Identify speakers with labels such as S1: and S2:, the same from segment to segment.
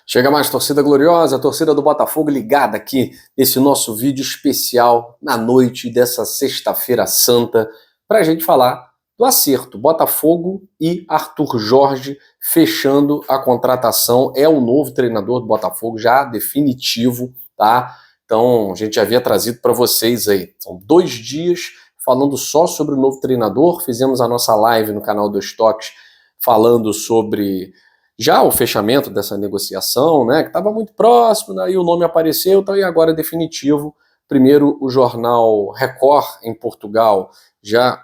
S1: Chega mais, torcida gloriosa, a torcida do Botafogo ligada aqui nesse nosso vídeo especial na noite dessa sexta-feira santa para a gente falar do acerto. Botafogo e Arthur Jorge fechando a contratação. É o novo treinador do Botafogo, já definitivo, tá? Então, a gente já havia trazido para vocês aí. São 2 dias falando só sobre o novo treinador. Fizemos a nossa live no canal Dois Toques falando sobre já o fechamento dessa negociação, né, que estava muito próximo, aí o nome apareceu, então, e agora é definitivo. Primeiro o jornal Record, em Portugal, já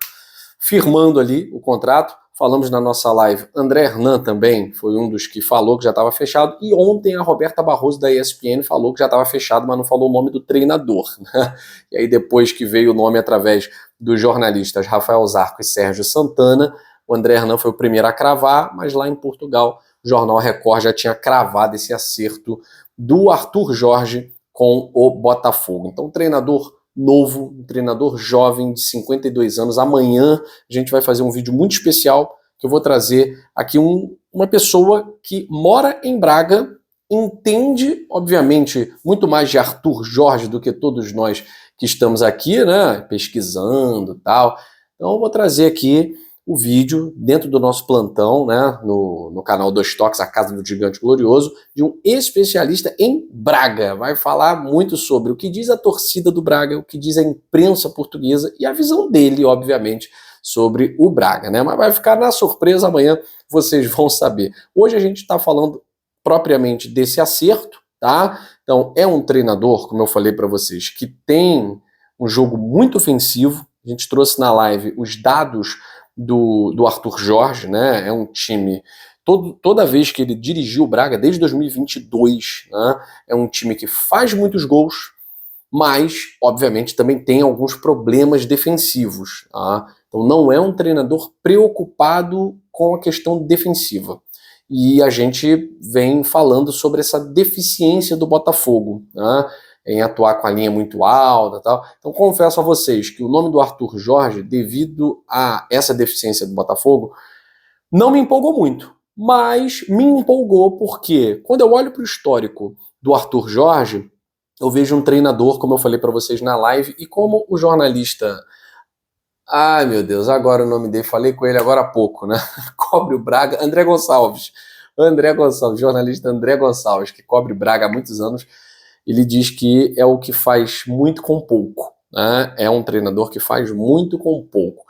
S1: firmando ali o contrato. Falamos na nossa live, André Hernan também foi um dos que falou que já estava fechado, e ontem a Roberta Barroso da ESPN falou que já estava fechado, mas não falou o nome do treinador, né? E aí depois que veio o nome através dos jornalistas Rafael Zarco e Sérgio Santana, o André Hernan foi o primeiro a cravar, mas lá em Portugal o jornal Record já tinha cravado esse acerto do Arthur Jorge com o Botafogo. Então, um treinador novo, um treinador jovem de 52 anos. Amanhã a gente vai fazer um vídeo muito especial que eu vou trazer aqui uma pessoa que mora em Braga, entende, obviamente, muito mais de Arthur Jorge do que todos nós que estamos aqui, né, pesquisando e tal. Então, eu vou trazer aqui o vídeo dentro do nosso plantão, né, no canal Dois Toques, a Casa do Gigante Glorioso, de um especialista em Braga. Vai falar muito sobre o que diz a torcida do Braga, o que diz a imprensa portuguesa e a visão dele, obviamente, sobre o Braga, né? Mas vai ficar na surpresa, amanhã vocês vão saber. Hoje a gente está falando propriamente desse acerto, tá? Então, é um treinador, como eu falei para vocês, que tem um jogo muito ofensivo. A gente trouxe na live os dados do Arthur Jorge, né? É um time, toda vez que ele dirigiu o Braga, desde 2022, né? É um time que faz muitos gols, mas, obviamente, também tem alguns problemas defensivos, tá? Então não é um treinador preocupado com a questão defensiva. E a gente vem falando sobre essa deficiência do Botafogo, né, em atuar com a linha muito alta e tal. Então confesso a vocês que o nome do Arthur Jorge, devido a essa deficiência do Botafogo, não me empolgou muito, mas me empolgou porque quando eu olho para o histórico do Arthur Jorge, eu vejo um treinador, como eu falei para vocês na live, e como o jornalista... Ai, meu Deus, agora o nome dele, falei com ele agora há pouco, né? Cobre o Braga, André Gonçalves, jornalista André Gonçalves, que cobre Braga há muitos anos. Ele diz que é o que faz muito com pouco, né? É um treinador que faz muito com pouco.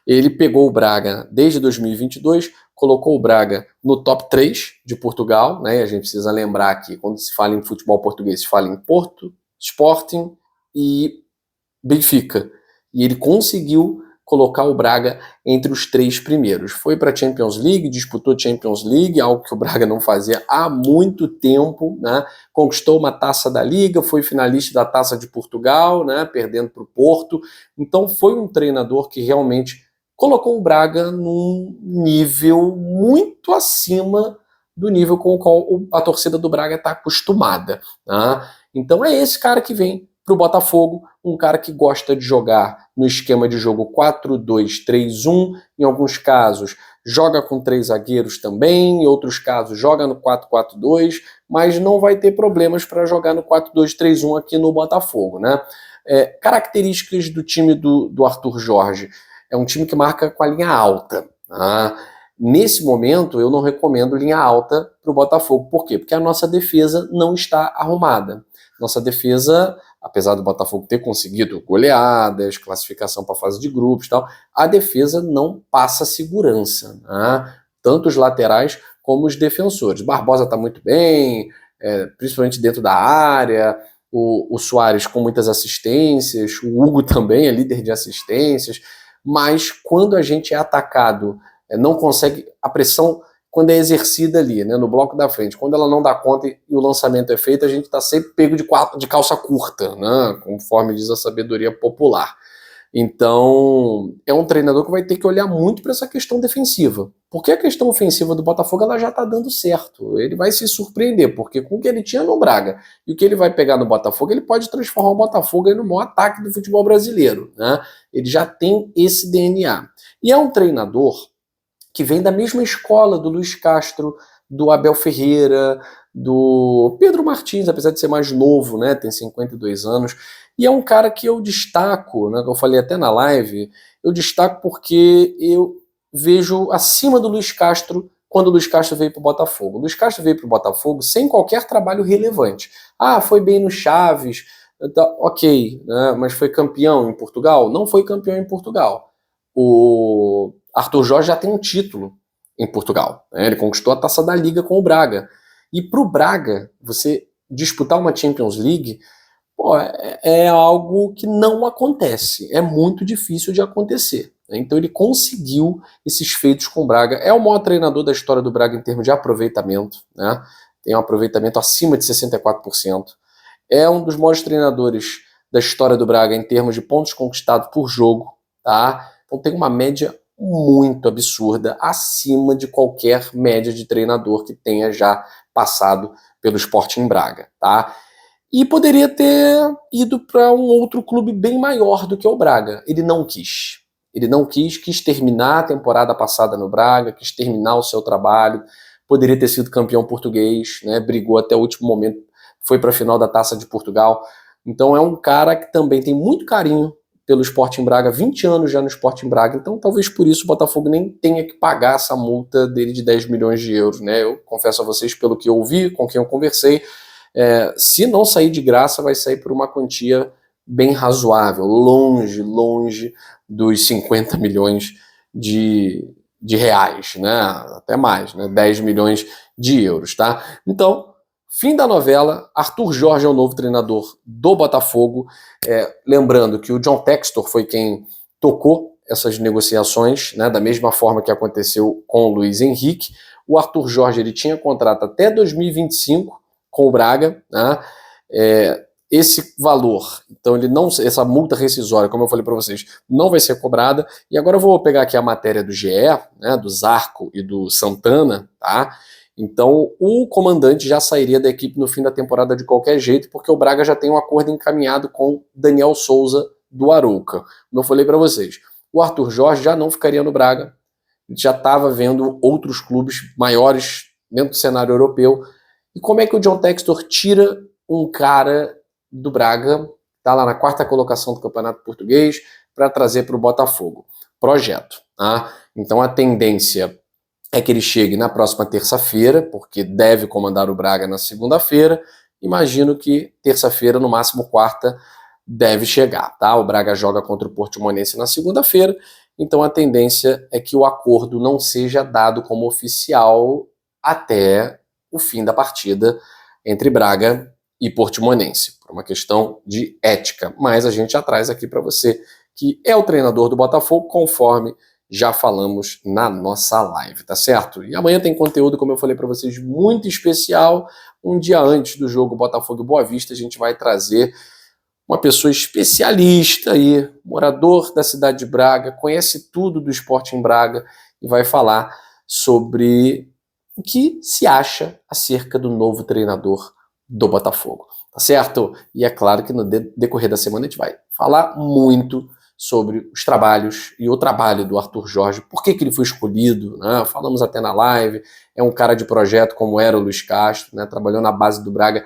S1: Ele pegou o Braga desde 2022, colocou o Braga no top 3 de Portugal, né? E a gente precisa lembrar que quando se fala em futebol português, se fala em Porto, Sporting e Benfica. E ele conseguiu colocar o Braga entre os 3 primeiros. Foi para a Champions League, disputou Champions League, algo que o Braga não fazia há muito tempo, né? Conquistou uma taça da Liga, foi finalista da Taça de Portugal, né? Perdendo para o Porto. Então foi um treinador que realmente colocou o Braga num nível muito acima do nível com o qual a torcida do Braga está acostumada, né? Então é esse cara que vem para o Botafogo, um cara que gosta de jogar no esquema de jogo 4-2-3-1, em alguns casos joga com 3 zagueiros também, em outros casos joga no 4-4-2, mas não vai ter problemas para jogar no 4-2-3-1 aqui no Botafogo, né? Características do time do Arthur Jorge: é um time que marca com a linha alta, tá? Nesse momento, eu não recomendo linha alta para o Botafogo. Por quê? Porque a nossa defesa não está arrumada. Nossa defesa, apesar do Botafogo ter conseguido goleadas, classificação para a fase de grupos e tal, a defesa não passa segurança, né? Tanto os laterais como os defensores. Barbosa está muito bem, principalmente dentro da área, o Suárez com muitas assistências, o Hugo também é líder de assistências, mas quando a gente é atacado, não consegue, a pressão quando é exercida ali, né, no bloco da frente, quando ela não dá conta e o lançamento é feito, a gente está sempre pego de calça curta, né, conforme diz a sabedoria popular. Então, é um treinador que vai ter que olhar muito para essa questão defensiva, porque a questão ofensiva do Botafogo ela já está dando certo. Ele vai se surpreender, porque com o que ele tinha no Braga e o que ele vai pegar no Botafogo, ele pode transformar o Botafogo aí no maior ataque do futebol brasileiro, né? Ele já tem esse DNA. E é um treinador que vem da mesma escola do Luiz Castro, do Abel Ferreira, do Pedro Martins, apesar de ser mais novo, né, tem 52 anos, e é um cara que eu destaco, né, que eu falei até na live, eu destaco porque eu vejo acima do Luiz Castro quando o Luiz Castro veio para o Botafogo. O Luiz Castro veio para o Botafogo sem qualquer trabalho relevante. Ah, foi bem no Chaves, tá, ok, né, mas foi campeão em Portugal? Não foi campeão em Portugal. O Arthur Jorge já tem um título em Portugal, né, ele conquistou a Taça da Liga com o Braga. E para o Braga, você disputar uma Champions League, pô, é algo que não acontece, é muito difícil de acontecer. Então ele conseguiu esses feitos com o Braga. É o maior treinador da história do Braga em termos de aproveitamento, né? Tem um aproveitamento acima de 64%. É um dos maiores treinadores da história do Braga em termos de pontos conquistados por jogo, tá? Então tem uma média muito absurda, acima de qualquer média de treinador que tenha já passado pelo Sporting Braga, tá? E poderia ter ido para um outro clube bem maior do que o Braga. Ele não quis. Ele não quis terminar a temporada passada no Braga, quis terminar o seu trabalho. Poderia ter sido campeão português, né? Brigou até o último momento, foi para a final da Taça de Portugal. Então é um cara que também tem muito carinho pelo Sporting Braga, 20 anos já no Sporting Braga, então talvez por isso o Botafogo nem tenha que pagar essa multa dele de 10 milhões de euros, né? Eu confesso a vocês, pelo que eu ouvi, com quem eu conversei, se não sair de graça, vai sair por uma quantia bem razoável, longe dos 50 milhões de reais, né? Até mais, né? 10 milhões de euros, tá? Então, fim da novela, Arthur Jorge é o novo treinador do Botafogo. Lembrando que o John Textor foi quem tocou essas negociações, né, da mesma forma que aconteceu com o Luiz Henrique. O Arthur Jorge ele tinha contrato até 2025 com o Braga, né? Esse valor, então ele não, essa multa rescisória, como eu falei para vocês, não vai ser cobrada. E agora eu vou pegar aqui a matéria do GE, né, do Zarco e do Santana, tá? Então o comandante já sairia da equipe no fim da temporada de qualquer jeito, porque o Braga já tem um acordo encaminhado com Daniel Souza do Arouca. Como eu falei para vocês, o Arthur Jorge já não ficaria no Braga, já estava vendo outros clubes maiores dentro do cenário europeu. E como é que o John Textor tira um cara do Braga, tá lá na 4ª colocação do Campeonato Português, para trazer para o Botafogo? Projeto, tá? Então a tendência é que ele chegue na próxima terça-feira, porque deve comandar o Braga na segunda-feira. Imagino que terça-feira, no máximo quarta, deve chegar, tá? O Braga joga contra o Portimonense na segunda-feira, então a tendência é que o acordo não seja dado como oficial até o fim da partida entre Braga e Portimonense, por uma questão de ética. Mas a gente já traz aqui para você que é o treinador do Botafogo, conforme já falamos na nossa live, tá certo? E amanhã tem conteúdo, como eu falei para vocês, muito especial. Um dia antes do jogo Botafogo e Boa Vista, a gente vai trazer uma pessoa especialista aí, morador da cidade de Braga, conhece tudo do Sporting Braga e vai falar sobre o que se acha acerca do novo treinador do Botafogo, tá certo? E é claro que no decorrer da semana a gente vai falar muito sobre os trabalhos e o trabalho do Arthur Jorge, por que ele foi escolhido, né? Falamos até na live, é um cara de projeto como era o Luiz Castro, né? Trabalhou na base do Braga,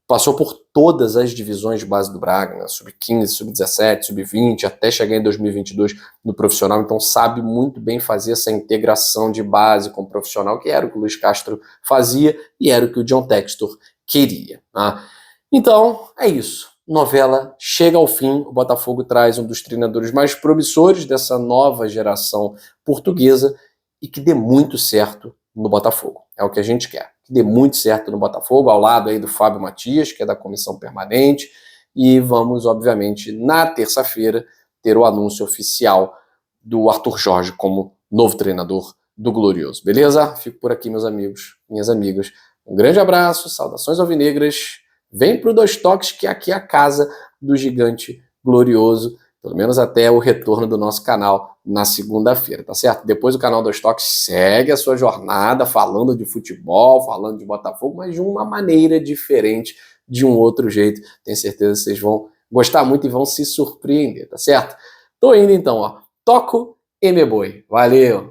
S1: passou por todas as divisões de base do Braga, né? Sub-15, Sub-17, Sub-20, até chegar em 2022 no profissional, então sabe muito bem fazer essa integração de base com o profissional, que era o que o Luiz Castro fazia e era o que o John Textor queria, tá? Então, é isso. Novela chega ao fim, o Botafogo traz um dos treinadores mais promissores dessa nova geração portuguesa e que dê muito certo no Botafogo. É o que a gente quer, que dê muito certo no Botafogo, ao lado aí do Fábio Matias, que é da comissão permanente, e vamos, obviamente, na terça-feira, ter o anúncio oficial do Arthur Jorge como novo treinador do Glorioso. Beleza? Fico por aqui, meus amigos, minhas amigas. Um grande abraço, saudações alvinegras. Vem pro Dois Toques, que aqui é a casa do gigante glorioso, pelo menos até o retorno do nosso canal na segunda-feira, tá certo? Depois o canal Dois Toques segue a sua jornada falando de futebol, falando de Botafogo, mas de uma maneira diferente, de um outro jeito. Tenho certeza que vocês vão gostar muito e vão se surpreender, tá certo? Tô indo então, ó. Toco e me boi. Valeu!